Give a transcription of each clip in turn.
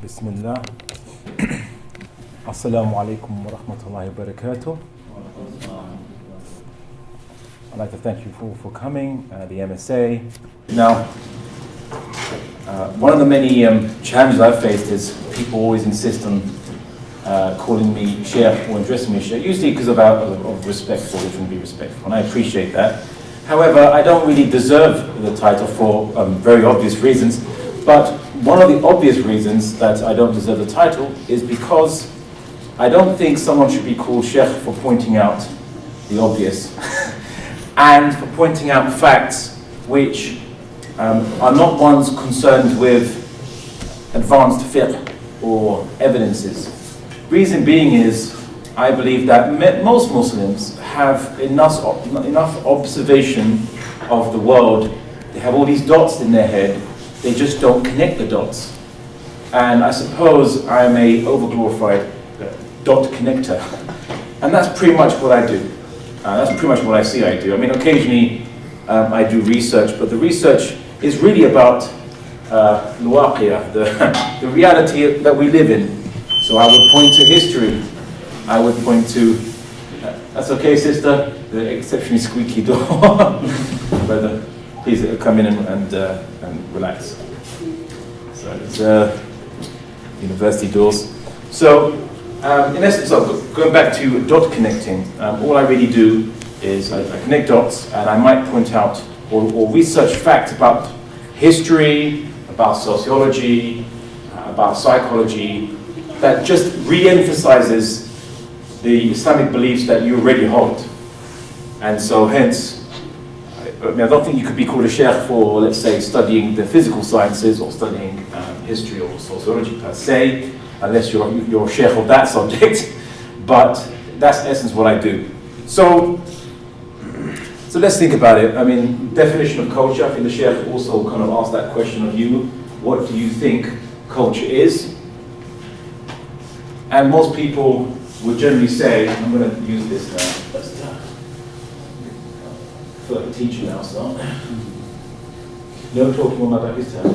Bismillah. Assalamu alaikum wa rahmatullahi wa barakatuh. I'd like to thank you for coming, the MSA. Now, one of the many challenges I've faced is people always insist on calling me Sheikh or addressing me Sheikh, usually because of respect, for which would be respectful, and I appreciate that. However, I don't really deserve the title for very obvious reasons, but one of the obvious reasons that I don't deserve the title is because I don't think someone should be called Sheikh for pointing out the obvious and for pointing out facts which are not ones concerned with advanced fiqh or evidences. Reason being is, I believe that most Muslims have enough observation of the world. They have all these dots in their head, they just don't connect the dots. And I suppose I'm a overglorified dot connector. And that's pretty much what I do. That's pretty much what I see I do. I mean, occasionally I do research, but the research is really about the reality that we live in. So I would point to history. I would point to, that's okay, sister, the exceptionally squeaky door. Brother, please come in and relax. So it's university doors. So in essence, going back to dot connecting, all I really do is I connect dots, and I might point out or research facts about history, about sociology, about psychology, that just re-emphasizes the Islamic beliefs that you already hold. And so hence, I don't think you could be called a sheikh for, let's say, studying the physical sciences or studying history or sociology per se, unless you're a sheikh of that subject. But that's in essence what I do. So let's think about it. I mean, definition of culture, I think the sheikh also kind of asked that question of you. What do you think culture is? And most people would generally say, I'm going to use this now. I feel like a teacher now, so. No talking on my back this time.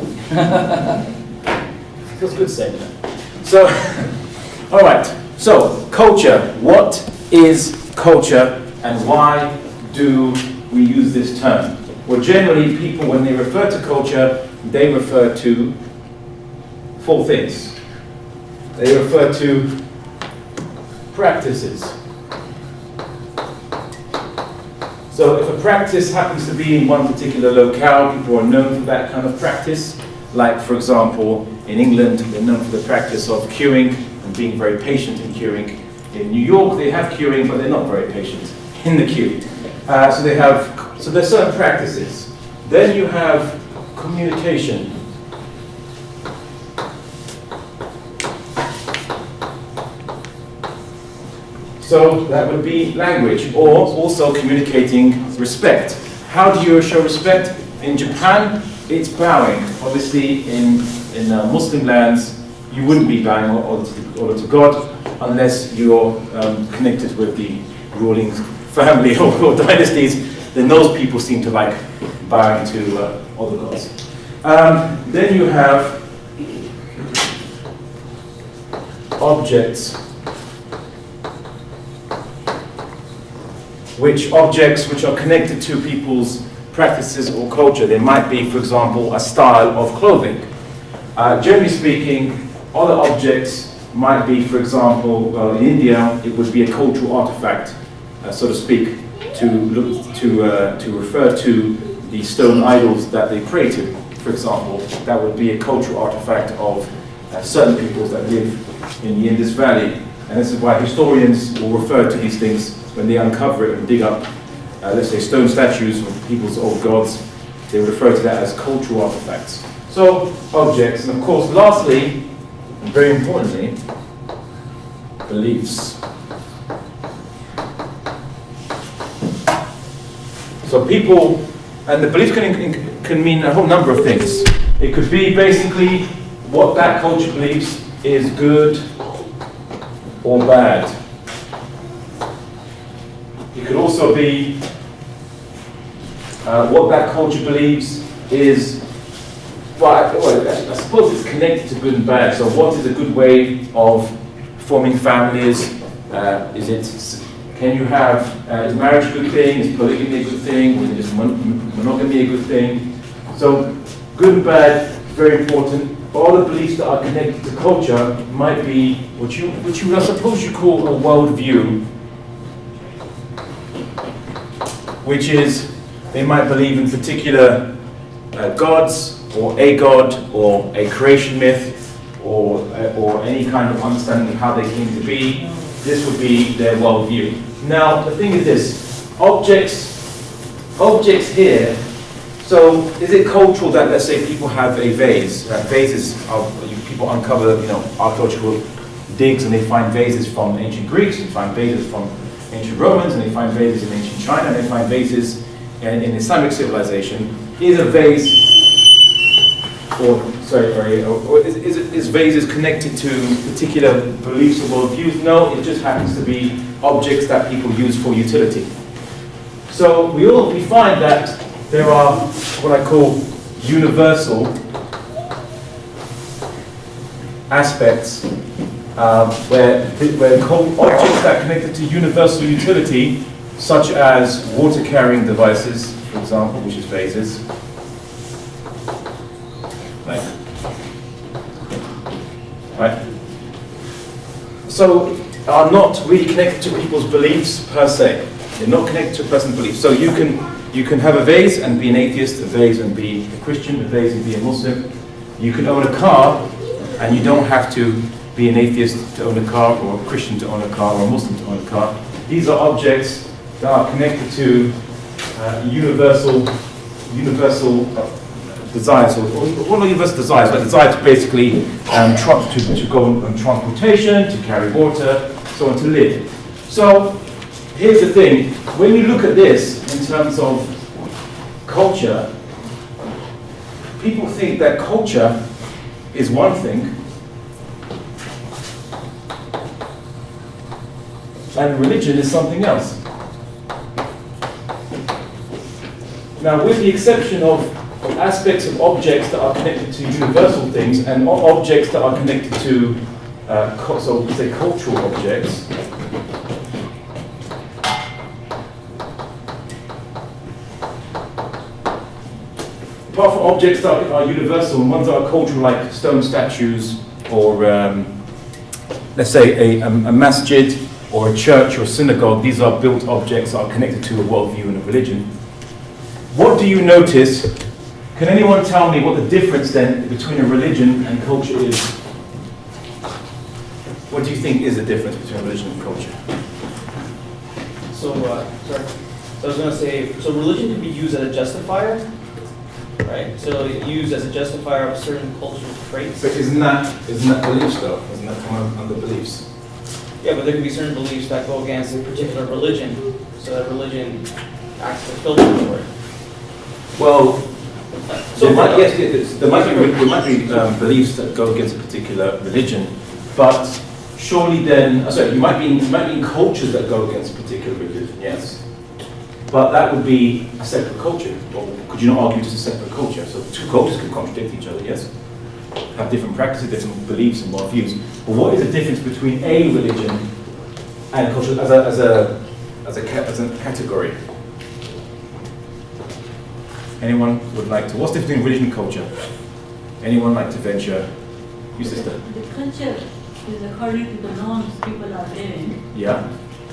Feels good saying that. So, all right. So, culture. What is culture, and why do we use this term? Well, generally, people, when they refer to culture, they refer to four things. They refer to practices. So if a practice happens to be in one particular locale, people are known for that kind of practice. Like, for example, in England, they're known for the practice of queuing and being very patient in queuing. In New York, they have queuing, but they're not very patient in the queue. So there's certain practices. Then you have communication. So that would be language, or also communicating respect. How do you show respect? In Japan, it's bowing. Obviously, in Muslim lands, you wouldn't be bowing order to God unless you're connected with the ruling family or dynasties. Then those people seem to like bowing to other gods. Then you have objects. Which are connected to people's practices or culture. They might be, for example, a style of clothing. Generally speaking, other objects might be, for example, in India, it would be a cultural artifact, so to speak, to refer to the stone idols that they pray to. For example, that would be a cultural artifact of certain peoples that live in the Indus Valley. And this is why historians will refer to these things when they uncover it and dig up, let's say, stone statues of people's old gods. They refer to that as cultural artifacts. So, objects, and of course, lastly, and very importantly, beliefs. So people, and the belief can mean a whole number of things. It could be basically what that culture believes is good or bad. It could also be what that culture believes is, well, that's suppose it's connected to good and bad. So what is a good way of forming families? Can you have, is marriage a good thing? Is polygamy a good thing? Or is monogamy a good thing? So good and bad, very important. All the beliefs that are connected to culture might be what you I suppose you call a worldview, which is they might believe in particular gods, or a god, or a creation myth, or any kind of understanding of how they came to be. This would be their worldview. Now the thing is this: objects here. So is it cultural that, let's say, people have a vase? Vases are, people uncover, archaeological digs, and they find vases from ancient Greeks, and find vases from ancient Romans, and they find vases in ancient China, and they find vases in Islamic civilization. Is a vase, is vases connected to particular beliefs or worldviews? No, it just happens to be objects that people use for utility. So we find that there are what I call universal aspects where objects that are connected to universal utility, such as water-carrying devices, for example, which is vases. Right? So are not really connected to people's beliefs per se. They're not connected to a person's beliefs. So you can have a vase and be an atheist, a vase and be a Christian, a vase and be a Muslim. You can own a car, and you don't have to be an atheist to own a car, or a Christian to own a car, or a Muslim to own a car. These are objects that are connected to universal desires, or what are universal desires? Like desire to basically to go on transportation, to carry water, so on, to live. So here's the thing: when you look at this in terms of culture, people think that culture is one thing, and religion is something else. Now, with the exception of aspects of objects that are connected to universal things, and objects that are connected to, so we say cultural objects, apart from objects that are universal and ones that are cultural, like stone statues, or let's say a masjid, or a church or synagogue, these are built objects that are connected to a worldview and a religion. What do you notice? Can anyone tell me what the difference then between a religion and culture is? What do you think is the difference between religion and culture? So I was going to say, so religion can be used as a justifier, right? So used as a justifier of certain cultural traits. But isn't that beliefs though? Isn't that come under beliefs? Yeah, but there can be certain beliefs that go against a particular religion, so that religion acts as a filter for it. Well, there might be beliefs that go against a particular religion, but surely then, you might be in cultures that go against a particular religion, yes. But that would be a separate culture. Or could you not argue just a separate culture? So two cultures can contradict each other, yes. Have different practices, different beliefs and worldviews. But what is the difference between a religion and culture as a category? Anyone would like to? What's the difference between religion and culture? Anyone like to venture? You, sister. The culture is according to the norms people are living. Yeah.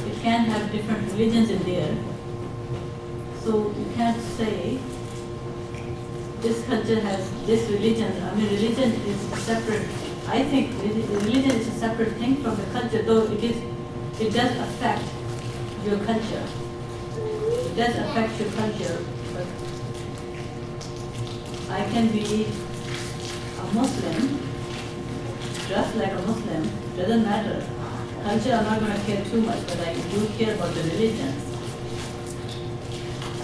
It can have different religions in there. So you can't say this culture has this religion. I mean, religion is separate. I think religion is a separate thing from the culture, though it does affect your culture. It does affect your culture, but I can be a Muslim, dressed like a Muslim, doesn't matter. Culture, I'm not going to care too much, but I do care about the religions.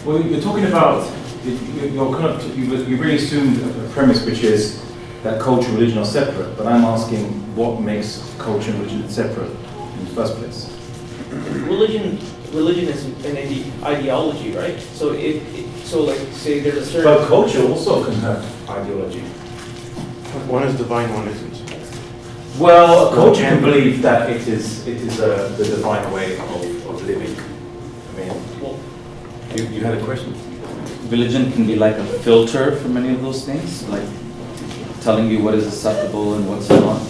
Well, you're talking about, you really assumed a premise which is that culture and religion are separate, but I'm asking what makes culture and religion separate in the first place? Religion is an ideology, right? So so like say there's a certain... But culture also can have ideology. One is divine, one isn't. Well, a culture can believe that it is the divine way of living. I mean, you had a question? Religion can be like a filter for many of those things, like telling you what is acceptable and what's not.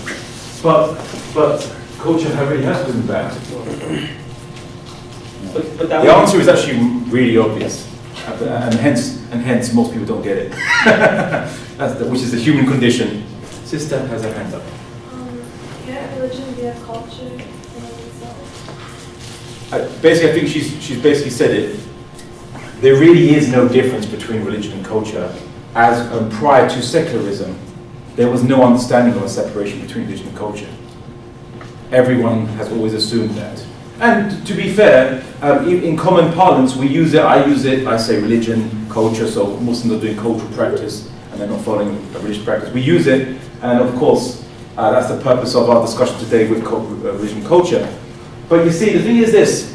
But culture really has good and bad. But that The would- answer is actually really obvious, and hence most people don't get it. Which is the human condition. Sister has her hand up. Can't religion be a culture in itself? Basically, I think she's basically said it. There really is no difference between religion and culture. As prior to secularism, there was no understanding of a separation between religion and culture. Everyone has always assumed that. And to be fair, in common parlance, we use it, I use it, I say religion, culture, so Muslims are doing cultural practice and they're not following a religious practice. We use it, and of course, that's the purpose of our discussion today with religion and culture. But you see, the thing is this,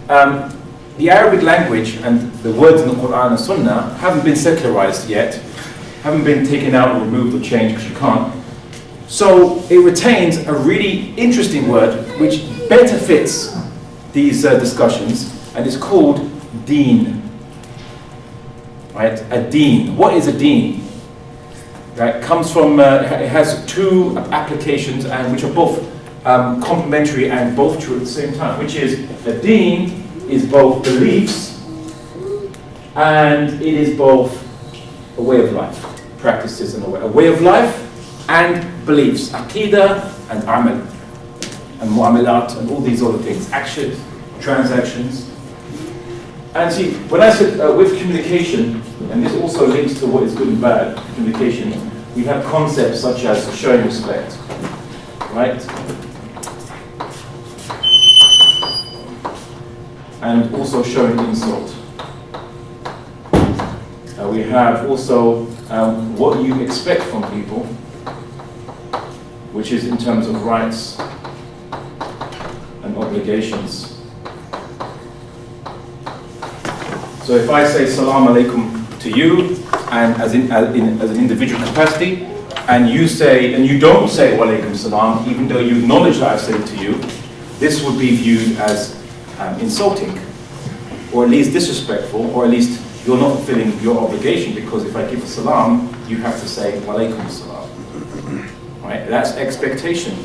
the Arabic language and the words in the Quran and Sunnah haven't been secularized yet, haven't been taken out or removed or changed, because you can't. So it retains a really interesting word which better fits these discussions, and it's called deen. Right? A deen. What is a deen? Right? Comes from, it has two applications, and which are both complementary and both true at the same time, which is a deen is both beliefs and it is both a way of life, practices and a way of life and beliefs, aqidah and amal and mu'amalat and all these other things, actions, transactions. And see, when I said with communication, and this also links to what is good and bad communication, we have concepts such as showing respect, right? And also showing insult. We have also what you expect from people, which is in terms of rights and obligations. So if I say salam alaikum to you, and as an individual capacity, and you don't say wa alaikum salam, even though you acknowledge that I've said it to you, this would be viewed as insulting, or at least disrespectful, or at least you're not fulfilling your obligation, because if I give a salam, you have to say wa alaikum salam. Right? That's expectation.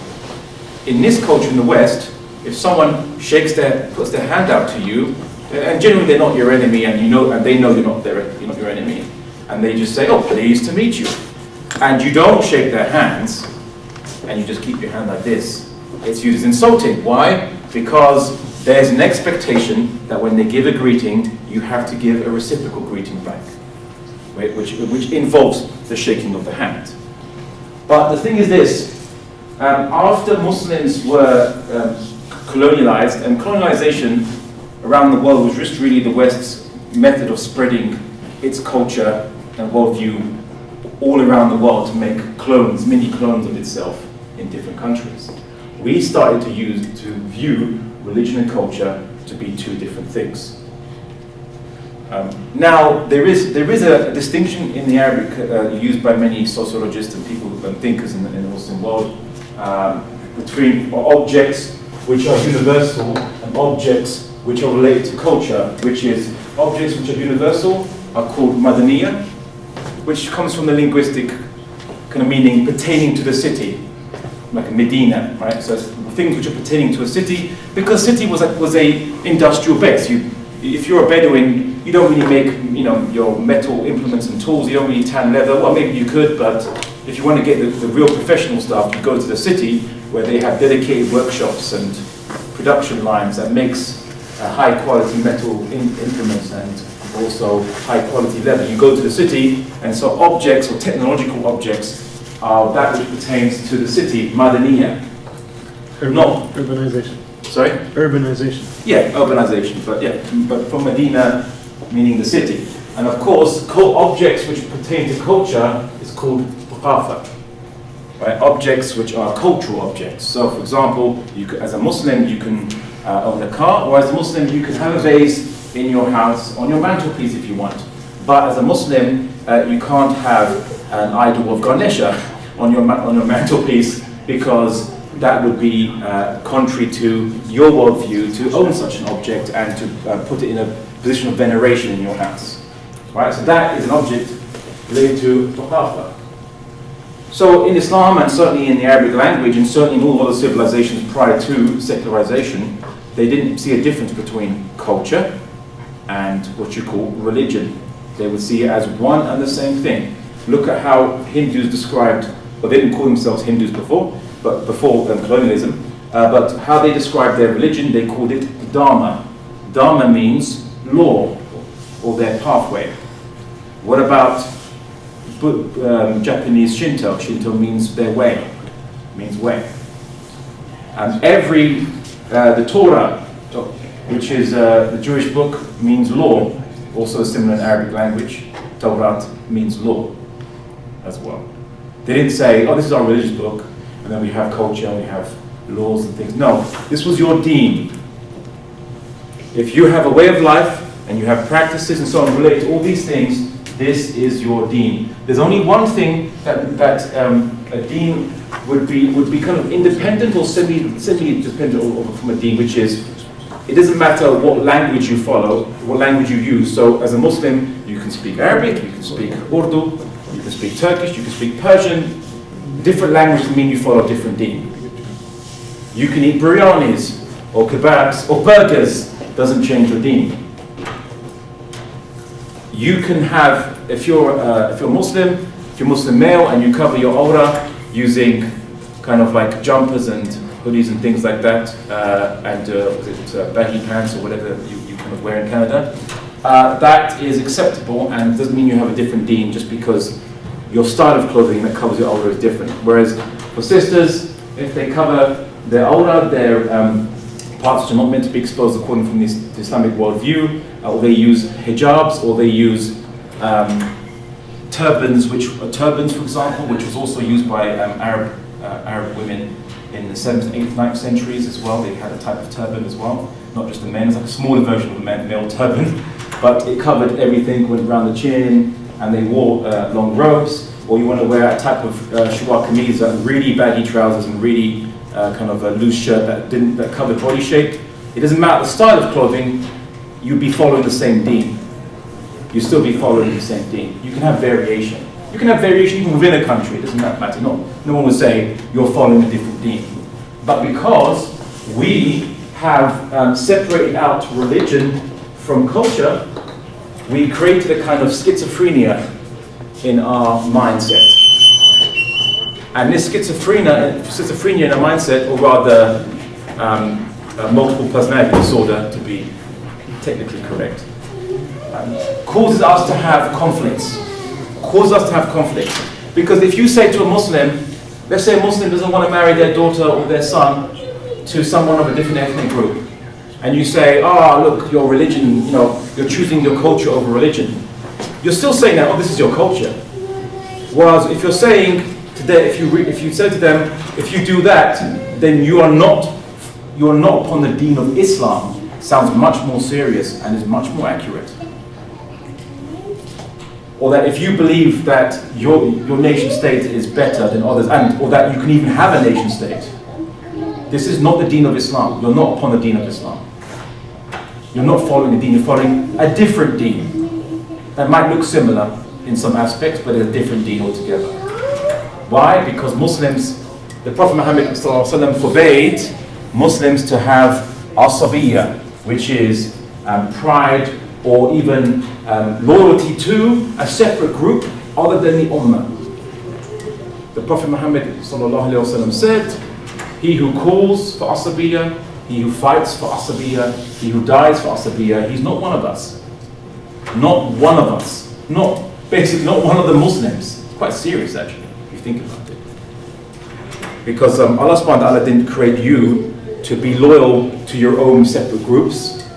In this culture in the West, if someone puts their hand out to you, and generally they're not your enemy, and they know you're not your enemy, and they just say, "Oh, pleased to meet you," and you don't shake their hands, and you just keep your hand like this, it's used as insulting. Why? Because there's an expectation that when they give a greeting, you have to give a reciprocal greeting back, right? which involves the shaking of the hand. But the thing is this, after Muslims were colonialized, and colonization around the world was just really the West's method of spreading its culture and worldview all around the world to make clones, mini clones of itself in different countries. We started to view religion and culture to be two different things. Now, there is a distinction in the Arabic used by many sociologists and people and thinkers in the Muslim world between objects which are universal and objects which are related to culture, which is objects which are universal are called madaniya, which comes from the linguistic kind of meaning pertaining to the city, like Medina, right? So it's things which are pertaining to a city, because city was a industrial base. If you're a Bedouin, you don't really make your metal implements and tools. You don't really tan leather. Well, maybe you could, but if you want to get the real professional stuff, you go to the city where they have dedicated workshops and production lines that makes high quality metal implements and also high quality leather. You go to the city, and so objects or technological objects are that which pertains to the city, madaniya. Not Urbanization. Sorry? Urbanization. Yeah, urbanization, but from Medina, meaning the city. And of course, objects which pertain to culture is called thaqafa. Right? Objects which are cultural objects. So, for example, as a Muslim, you can own a car, or as a Muslim, you can have a vase in your house, on your mantelpiece if you want. But as a Muslim, you can't have an idol of Ganesha on your mantelpiece because that would be contrary to your worldview to own such an object and to put it in a position of veneration in your house. Right? So that is an object related to Thaqafa. So in Islam, and certainly in the Arabic language, and certainly in all other civilizations prior to secularization, they didn't see a difference between culture and what you call religion. They would see it as one and the same thing. Look at how Hindus described, well, they didn't call themselves Hindus before colonialism, but how they described their religion, they called it Dharma. Dharma means law, or their pathway. What about Japanese Shinto? Shinto means their way, means way. And the Torah, which is the Jewish book, means law, also similar in Arabic language. Torah means law as well. They didn't say, oh, this is our religious book, and then we have culture and we have laws and things. No, this was your deen. If you have a way of life and you have practices and so on related to all these things, this is your deen. There's only one thing that a deen would be kind of independent or semi-dependent from a deen, which is, it doesn't matter what language you follow, what language you use. So as a Muslim, you can speak Arabic, you can speak Urdu, you can speak Turkish, you can speak Persian. Different languages mean you follow a different deen. You can eat biryanis or kebabs or burgers, doesn't change your deen. You can have, if you're Muslim, if you're Muslim male and you cover your awrah using kind of like jumpers and hoodies and things like that, and baggy pants or whatever you kind of wear in Canada, that is acceptable and doesn't mean you have a different deen just because your style of clothing that covers your awrah is different. Whereas for sisters, if they cover their awrah, their parts which are not meant to be exposed according from the Islamic worldview, or they use hijabs, or they use turbans, for example, which was also used by Arab women in the 7th, 8th, 9th centuries as well. They had a type of turban as well, not just a men's, like a smaller version of a male turban, but it covered everything, went around the chin, and they wore long robes. Or you want to wear a type of shalwar kameez, really baggy trousers and really kind of a loose shirt that covered body shape. It doesn't matter the style of clothing, you'd be following the same deen. You still be following the same deen. You can have variation. You can have variation even within a country, it doesn't matter. No one will say you're following a different deen. But because we have separated out religion from culture, we created a kind of schizophrenia in our mindset. And this schizophrenia in our mindset, or rather multiple personality disorder to be technically correct, causes us to have conflicts. Because if you say to a Muslim, let's say a Muslim doesn't want to marry their daughter or their son to someone of a different ethnic group, and you say, look, your religion, you're choosing your culture over religion, you're still saying that, this is your culture. Whereas if you're saying today, if you say to them, if you do that, then you are not upon the deen of Islam, sounds much more serious and is much more accurate. Or that if you believe that your nation state is better than others, or that you can even have a nation state, this is not the deen of Islam. You're not upon the deen of Islam. You're not following the deen, you're following a different deen that might look similar in some aspects, but a different deen altogether. Why? Because Muslims, the Prophet Muhammad ﷺ forbade Muslims to have asabiyya, which is pride or even loyalty to a separate group other than the ummah. The Prophet Muhammad ﷺ said, he who calls for asabiyya, he who fights for asabiyya, he who dies for asabiyya, he's not one of us. Not one of us. Basically not one of the Muslims. It's quite serious actually, if you think about it. Because Allah subhanahu wa ta'ala didn't create you to be loyal to your own separate groups.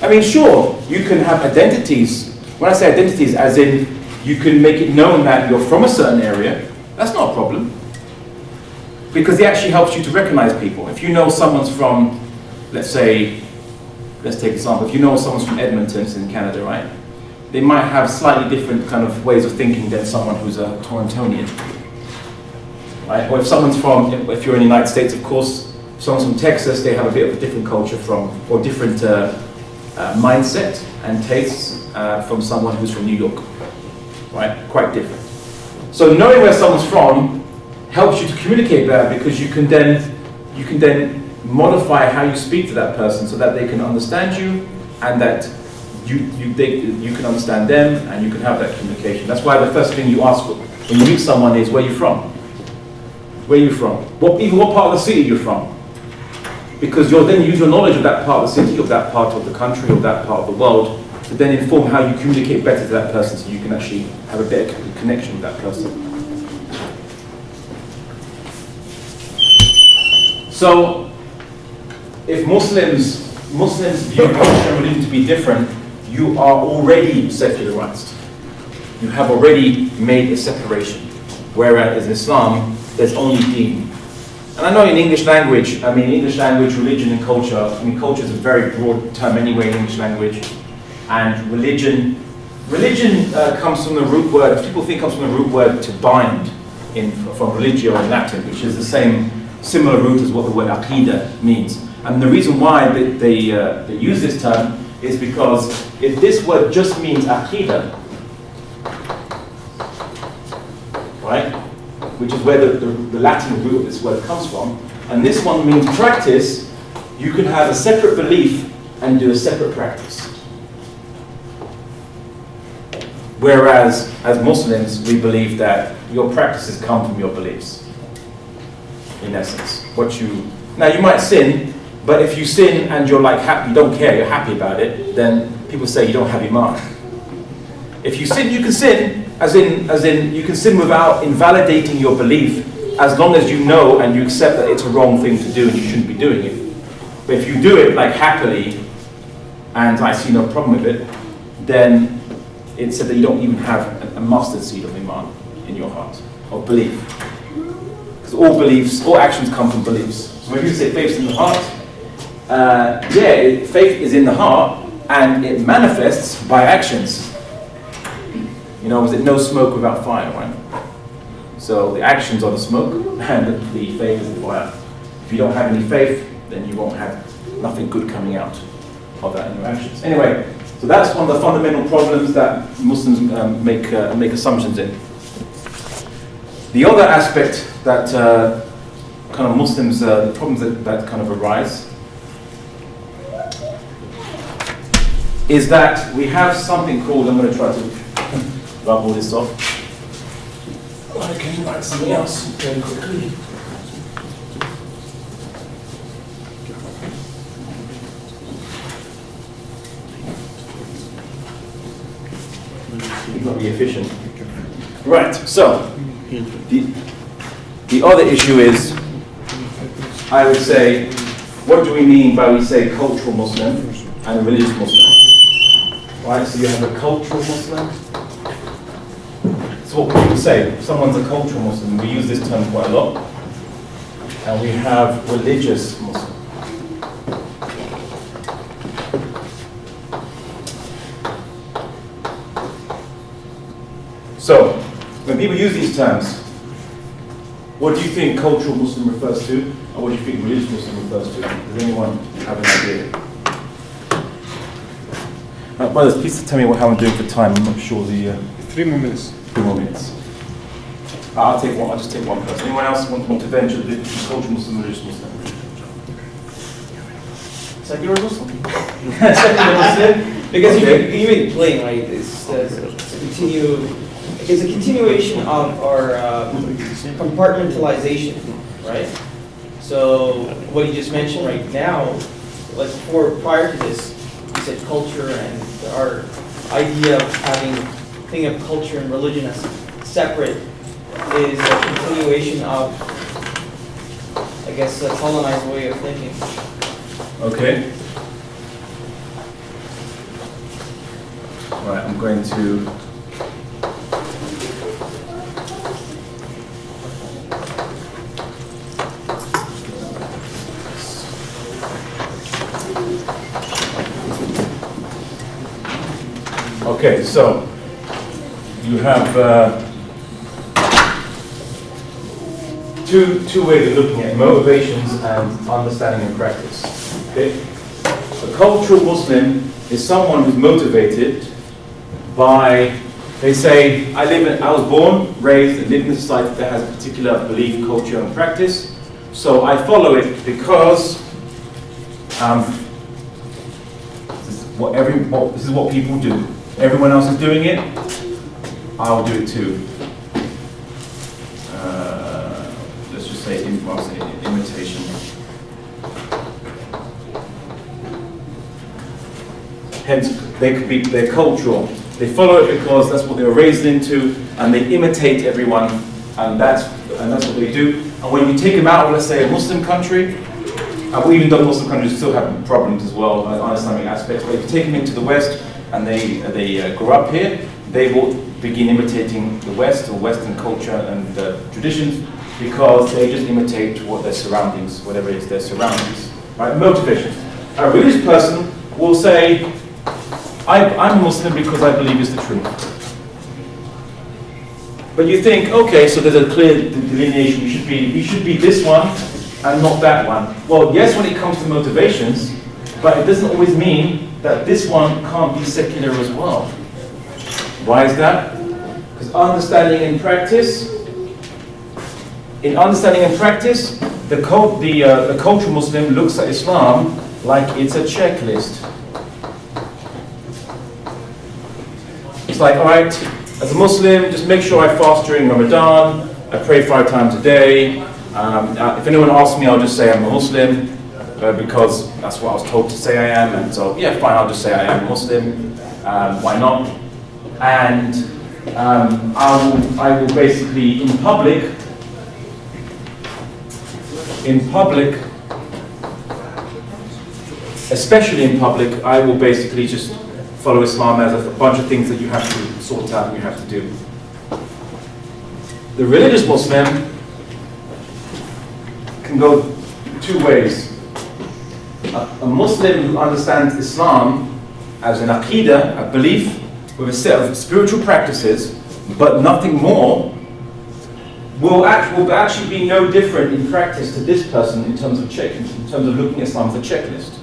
I mean, sure, you can have identities. When I say identities, as in you can make it known that you're from a certain area, that's not a problem. Because it actually helps you to recognize people. If you know someone's from, let's take an example, if you know someone's from Edmonton, it's in Canada, right? They might have slightly different kind of ways of thinking than someone who's a Torontonian. right? Or if someone's from, if you're in the United States, of course, if someone's from Texas, they have a bit of a different culture or different mindset and tastes from someone who's from New York, right? Quite different. So knowing where someone's from helps you to communicate better, because you can then modify how you speak to that person so that they can understand you, and that you can understand them, and you can have that communication. That's why the first thing you ask when you meet someone is, where are you from? Where are you from? What part of the city you're from? Because you'll then use your knowledge of that part of the city, of that part of the country, of that part of the world, to then inform how you communicate better to that person, so you can actually have a better connection with that person. So, if Muslims view culture and religion to be different, you are already secularized. You have already made a separation. Whereas in Islam, there's only deen. And I know in English language, religion and culture, culture is a very broad term anyway in English language. And religion comes from the root word, people think comes from the root word to bind, from religio in Latin, which is the similar root as what the word aqidah means. And the reason why they use this term is because if this word just means aqidah, right, which is where the Latin root of this word comes from, and this one means practice, you can have a separate belief and do a separate practice. Whereas, as Muslims, we believe that your practices come from your beliefs, in essence. Now you might sin, but if you sin and you're like happy, you don't care, you're happy about it, then people say you don't have iman. If you sin, you can sin, as in you can sin without invalidating your belief, as long as you know and you accept that it's a wrong thing to do and you shouldn't be doing it. But if you do it like happily, and I see no problem with it, then it said that you don't even have a mustard seed of iman in your heart, of belief. Because all actions come from beliefs. So when you say faith in the heart, faith is in the heart, and it manifests by actions. Was it no smoke without fire, right? So the actions are the smoke, and the faith is the fire. If you don't have any faith, then you won't have nothing good coming out of that in your actions. Anyway, so that's one of the fundamental problems that Muslims make assumptions in. The other aspect that kind of Muslims, the problems that kind of arise, is that we have something called, I'm going to try to rub all this off. I can write something else very quickly. You've got to be efficient. Right, so the other issue is, I would say, what do we mean by we say cultural Muslim and a religious Muslim? Right, so you have a cultural Muslim. So what people say, someone's a cultural Muslim, we use this term quite a lot. And we have religious Muslim. So, when people use these terms, what do you think cultural Muslim refers to? Or what do you think religious Muslim refers to? Does anyone have an idea? Brothers, please tell me how I'm doing for time. I'm not sure the... 3 more minutes. 3 more minutes. I'll just take one person. Anyone else want to venture the cultural Muslim, religious Muslim? Secular Muslim? Secular Muslim? Because you even explain, right? It's a continuation of our compartmentalization, right? So what you just mentioned right now, like prior to this, you said culture, and our idea of thinking of culture and religion as separate is a continuation of, I guess, a colonized way of thinking. Okay. Right, I'm going to... Okay, so you have two ways of looking at motivations and understanding and practice. Okay? A cultural Muslim is someone who's motivated by, they say, I was born, raised, and live in a society that has a particular belief, culture, and practice. So I follow it because this is what people do. Everyone else is doing it, I'll do it too. Let's just say imitation. Hence, they're cultural. They follow it because that's what they were raised into, and they imitate everyone, and that's what they do. And when you take them out of, let's say, a Muslim country, even though Muslim countries still have problems as well, on Islamic aspects, but if you take them into the West and they grow up here, they will begin imitating the West or Western culture and traditions because they just imitate what their surroundings, whatever it is their surroundings. Right? Motivations. A religious person will say, I'm a Muslim because I believe it's the truth. But you think, okay, so there's a clear delineation. You should be this one and not that one. Well, yes, when it comes to motivations, but it doesn't always mean that this one can't be secular as well. Why is that? Because understanding and practice. In understanding and practice, the cultural Muslim looks at Islam like it's a checklist. It's like, all right, as a Muslim, just make sure I fast during Ramadan, I pray 5 times a day. If anyone asks me, I'll just say I'm a Muslim, because that's what I was told to say I am, and so, yeah, fine, I'll just say I am a Muslim, why not? And I will basically, in public, especially in public, I will basically just follow Islam as a bunch of things that you have to sort out and you have to do. The religious Muslim can go 2 ways. A Muslim who understands Islam as an aqidah, a belief with a set of spiritual practices, but nothing more, will actually be no different in practice to this person in terms of looking at Islam as a checklist.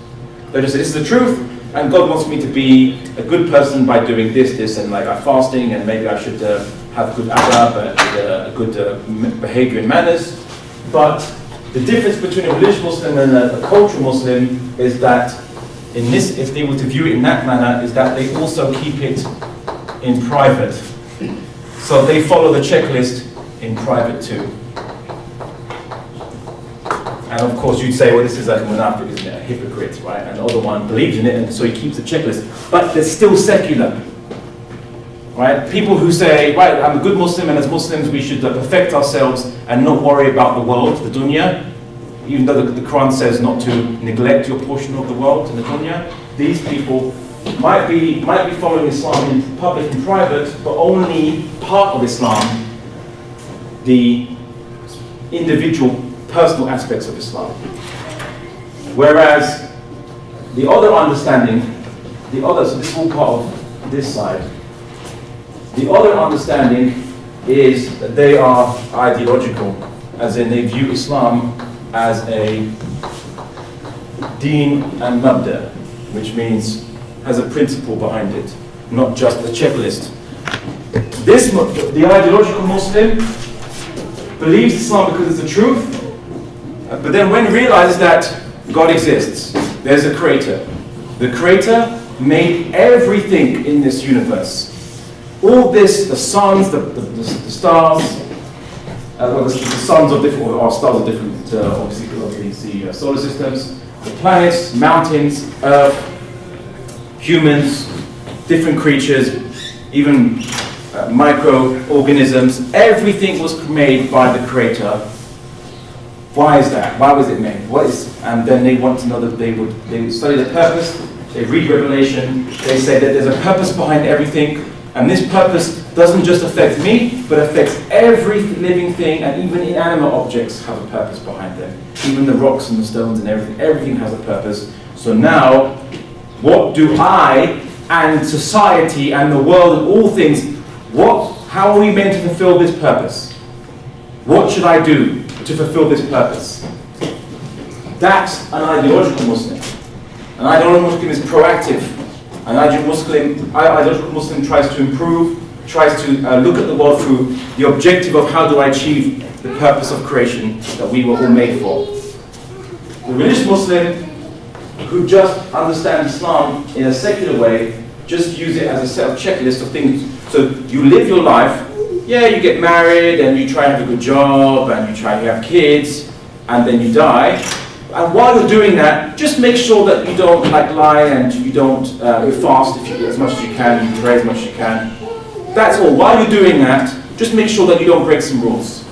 They just say, this is the truth, and God wants me to be a good person by doing this, and like I'm fasting, and maybe I should have good adab and a good behavior and manners. But the difference between a religious Muslim and a cultural Muslim is that if they were to view it in that manner, is that they also keep it in private. So they follow the checklist in private too. And of course you'd say, well, this is like a munafiq, isn't it? A hypocrite, right? And the other one believes in it, and so he keeps the checklist. But they're still secular, right? People who say, right, I'm a good Muslim, and as Muslims we should perfect ourselves and not worry about the world, the dunya, even though the Quran says not to neglect your portion of the world in the dunya. These people might be following Islam in public and private, but only part of Islam, the individual personal aspects of Islam. Whereas the other understanding, so this is all part of this side, the other understanding is that they are ideological, as in they view Islam as a deen and mabda, which means has a principle behind it, not just a checklist. The ideological Muslim believes Islam because it's the truth, but then when he realizes that God exists, there's a creator. The creator made everything in this universe. All this, the suns, the stars, the suns are different, or stars are different, obviously, because you can see solar systems, the planets, mountains, earth, humans, different creatures, even microorganisms. Everything was made by the creator. Why is that? Why was it made? And then they want to know that they would study the purpose, they read Revelation, they say that there's a purpose behind everything, and this purpose doesn't just affect me, but affects every living thing, and even inanimate objects have a purpose behind them. Even the rocks and the stones and everything has a purpose. So now, what do I and society and the world and all things, how are we meant to fulfill this purpose? What should I do? to fulfill this purpose. That's an ideological Muslim. An ideological Muslim is proactive. An ideological Muslim tries to improve, tries to look at the world through the objective of how do I achieve the purpose of creation that we were all made for. The religious Muslim who just understands Islam in a secular way, just use it as a set of checklist of things. So you live your life, yeah, you get married and you try and have a good job and you try to have kids and then you die. And while you're doing that, just make sure that you don't lie and you don't you fast as much as you can, you pray as much as you can. That's all. While you're doing that, just make sure that you don't break some rules.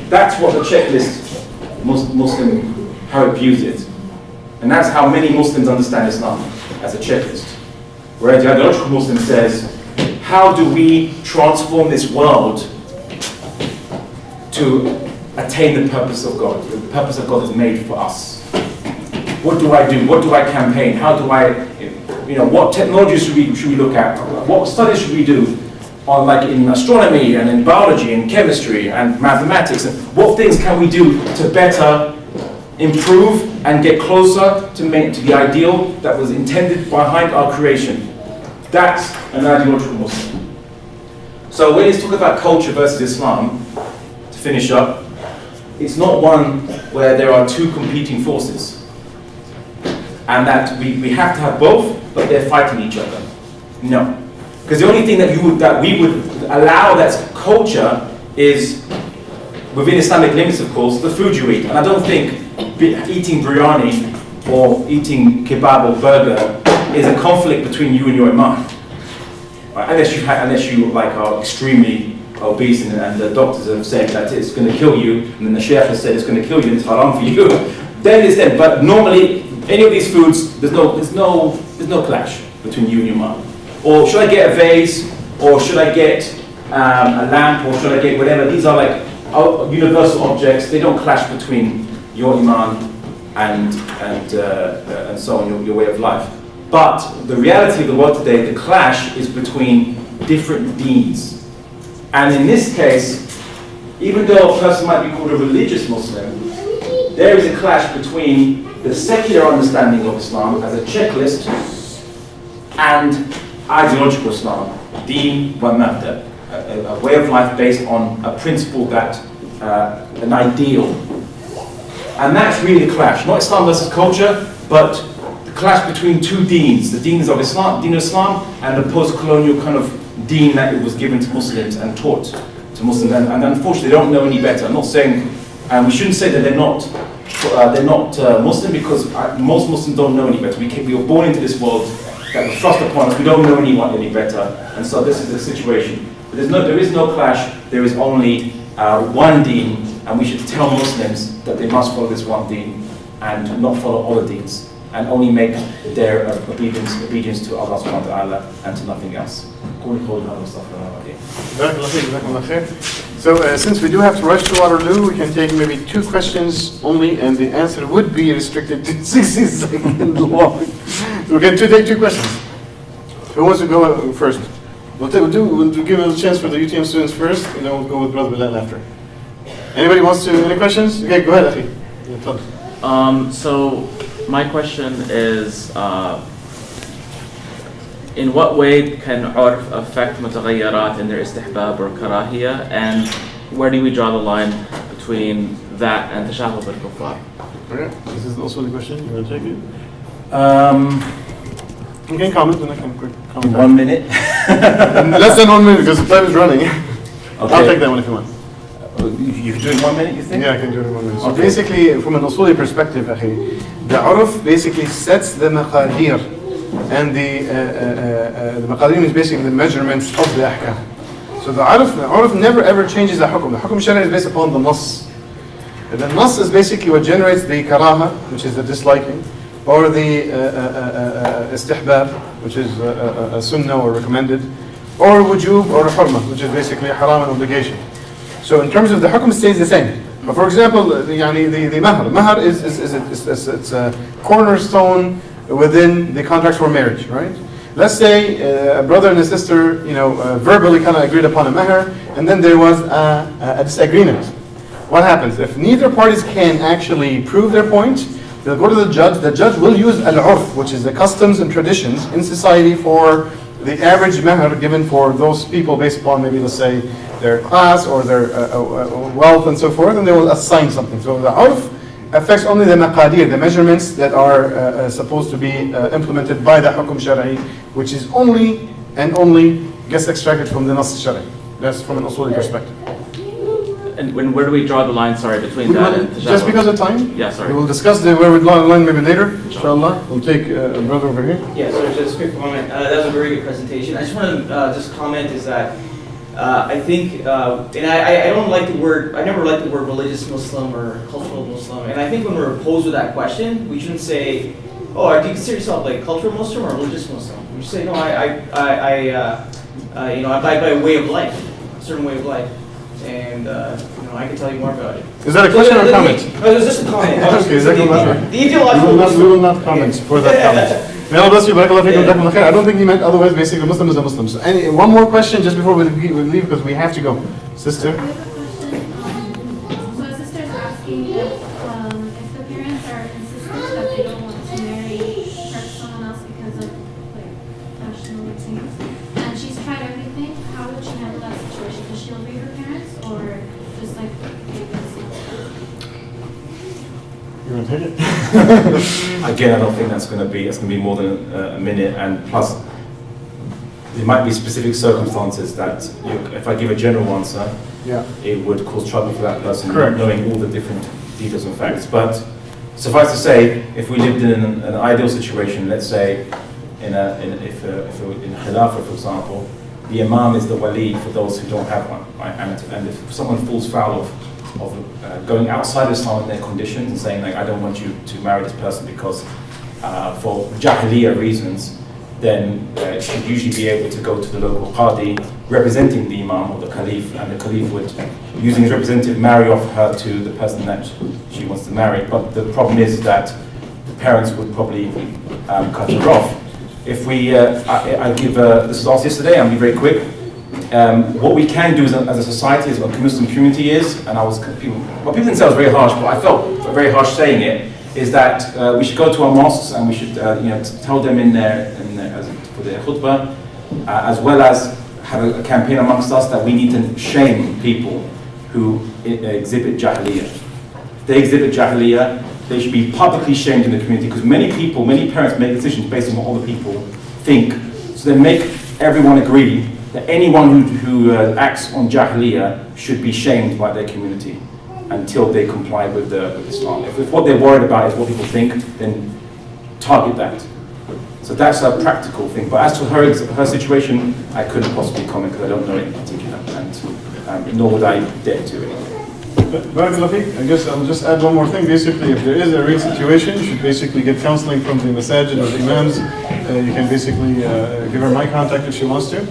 That's what the checklist Muslim, how it views it. And that's how many Muslims understand Islam, as a checklist. Whereas the ideological Muslim says, how do we transform this world to attain the purpose of God? The purpose of God is made for us. What do I do? What do I campaign? How do I, what technologies should we look at? What studies should we do on, like in astronomy and in biology and chemistry and mathematics? And what things can we do to better improve and get closer to the ideal that was intended behind our creation? That's an ideological Muslim. So when it's talking about culture versus Islam, to finish up, it's not one where there are two competing forces. And that we have to have both, but they're fighting each other. No. Because the only thing that we would allow that's culture is, within Islamic limits of course, the food you eat. And I don't think eating biryani or eating kebab or burger is a conflict between you and your imam. Right? Unless you are extremely obese and the doctors have said that it's going to kill you, and then the sheikh has said it's going to kill you and it's haram for you, then it's then. But normally, any of these foods, there's no clash between you and your imam. Or should I get a vase, or should I get a lamp, or should I get whatever? These are like universal objects. They don't clash between your iman and so on, your way of life. But the reality of the world today, the clash is between different deens. And in this case, even though a person might be called a religious Muslim, there is a clash between the secular understanding of Islam as a checklist and ideological Islam, deen wa mabda, a way of life based on a principle that, an ideal. And that's really the clash, not Islam versus culture, but the clash between two deens, the deens of Islam, deen of Islam, and the post-colonial kind of deen that it was given to Muslims and taught to Muslims. And unfortunately, they don't know any better. I'm not saying, and we shouldn't say that they're not Muslim, because most Muslims don't know any better. We were born into this world that was thrust upon us. We don't know anyone any better, and so this is the situation. But there is no clash. There is only one deen, and we should tell Muslims that they must follow this one deen and not follow other deens, and only make their obedience to Allah subhanahu wa ta'ala and to nothing else. So since we do have to rush to Waterloo, we can take maybe 2 questions only, and the answer would be restricted to 60 seconds long. So we can take 2 questions. Who wants to go first? We'll give a chance for the UTM students first, and then we'll go with Brother Bilal after. Anybody wants to, any questions? Okay, go ahead, Akhi. So my question is, in what way can urf affect mutaghayyarat in their istihbab or karahiyya, and where do we draw the line between that and tashahhud al-kuffar? Okay, this is also the question. You want to take it? You can comment, and I can quick comment. 1 minute. Less than 1 minute, because the time is running. Okay. I'll take that one if you want. You can do it in 1 minute, you think? Yeah, I can do it in 1 minute. So Okay. basically, from an usuli perspective, akhi, the urf basically sets the maqadir, and the maqadir is basically the measurements of the ahkam. So the urf never ever changes the hukum. The hukum shariah is based upon the nas. The nas is basically what generates the karaha, which is the disliking, or the istihbab, which is a sunnah or recommended, or wujub or hurmah, which is basically haram and obligation. So in terms of the hukum, stays the same. But for example, the mahar is a cornerstone within the contract for marriage, right? Let's say a brother and a sister, verbally kind of agreed upon a mahar, and then there was a disagreement. what happens? If neither parties can actually prove their point, they'll go to the judge. The judge will use al-urf, which is the customs and traditions in society for the average mahr given for those people based upon maybe, let's say, their class or their wealth and so forth, and they will assign something. So the urf affects only the maqadir, the measurements that are supposed to be implemented by the hukum shari, which is only and only gets extracted from the nas shari. That's from an usuli perspective. And where do we draw the line, sorry, between that and tajawuz? Just because of time? Yeah, sorry. We will discuss where we draw the line maybe later, inshallah. We'll take a brother over here. Yeah, so just a quick comment. That was a very good presentation. I just want to just comment is that I think, and I don't like the word, I never liked the word religious Muslim or cultural Muslim. And I think when we're posed with that question, we shouldn't say, oh, do you consider yourself like cultural Muslim or religious Muslim? We should say, no, I abide by a way of life, a certain way of life. And, I can tell you more about it. Is that a question or a comment? No, it was just a comment. Okay, The ideological we will not comment for that comment. May Allah bless you, barakallahu feekum, jazakumullah khair. I don't think he meant otherwise, basically, Muslim is a Muslim. So one more question just before we leave, because we have to go. Sister? I have a question. So a sister is asking if the parents are insistent that they don't want to marry someone else because of like national routines, and she's tried everything, how would she handle that situation? Does she obey her parents or just like take this? You want to take it? Again, I don't think that's going to be more than a minute, and plus, there might be specific circumstances that, if I give a general answer, Yeah. it would cause trouble for that person, Correct. knowing all the different details and facts. But suffice to say, if we lived in an ideal situation, let's say, in Khilafah, for example, the Imam is the wali for those who don't have one, right? And if someone falls foul of going outside Islam in their conditions and saying, like, I don't want you to marry this person because for Jahiliyyah reasons, then she'd usually be able to go to the local Qadi representing the Imam or the Caliph, and the Caliph would, using his representative, marry off her to the person that she wants to marry. But the problem is that the parents would probably cut her off. If we, I give, this was asked yesterday, I'll be very quick. What we can do as a society, as a Muslim community is, and people didn't say I was very harsh, but I felt very harsh saying it, is that we should go to our mosques and we should tell them for their khutbah, as well as have a campaign amongst us that we need to shame people who exhibit jahiliyyah. If they exhibit jahiliyyah, they should be publicly shamed in the community, because many parents make decisions based on what other people think. So they make everyone agree that anyone who acts on jahiliyyah should be shamed by their community until they comply with Islam. If what they're worried about is what people think, then target that. So that's a practical thing. But as to her situation, I couldn't possibly comment because I don't know it in particular, and nor would I dare to anyway. Barakallahu feek. I guess I'll just add one more thing. Basically, if there is a real situation, you should basically get counseling from the masajid or the imams. You can basically give her my contact if she wants to.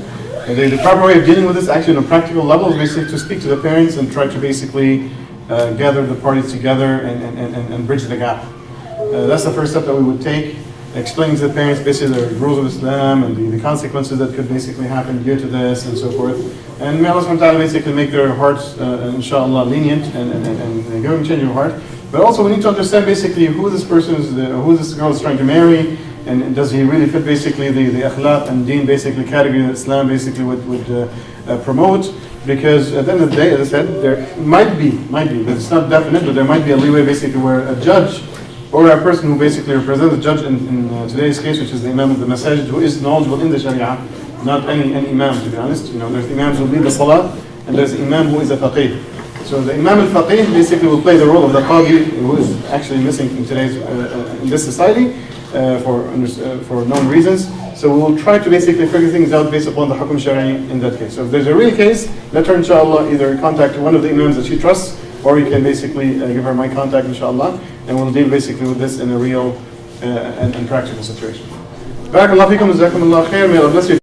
The proper way of dealing with this, actually on a practical level, is basically to speak to the parents and try to basically gather the parties together and bridge the gap. That's the first step that we would take. Explain to the parents basically the rules of Islam and the consequences that could basically happen due to this and so forth. And may Allah subhanahu wa ta'ala basically make their hearts, inshallah, lenient and give them change of heart. But also we need to understand basically who this person is, who this girl is trying to marry, and does he really fit basically the akhlaq and deen basically category that Islam basically would promote. Because at the end of the day, as I said, there might be, but it's not definite, but there might be a leeway basically where a judge or a person who basically represents the judge in today's case, which is the imam of the masajid, who is knowledgeable in the sharia, not any imam, to be honest. There's imams who lead the salah, and there's the imam who is a faqih. So the imam al-faqih basically will play the role of the qadi, who is actually missing in today's in this society for known reasons. So we will try to basically figure things out based upon the hukum shari in that case. So if there's a real case, let her inshallah either contact one of the imams that she trusts, or you can basically give her my contact inshallah, and we'll deal basically with this in a real and practical situation. Barakallahu feekum, jazakumullah khair. May Allah bless you.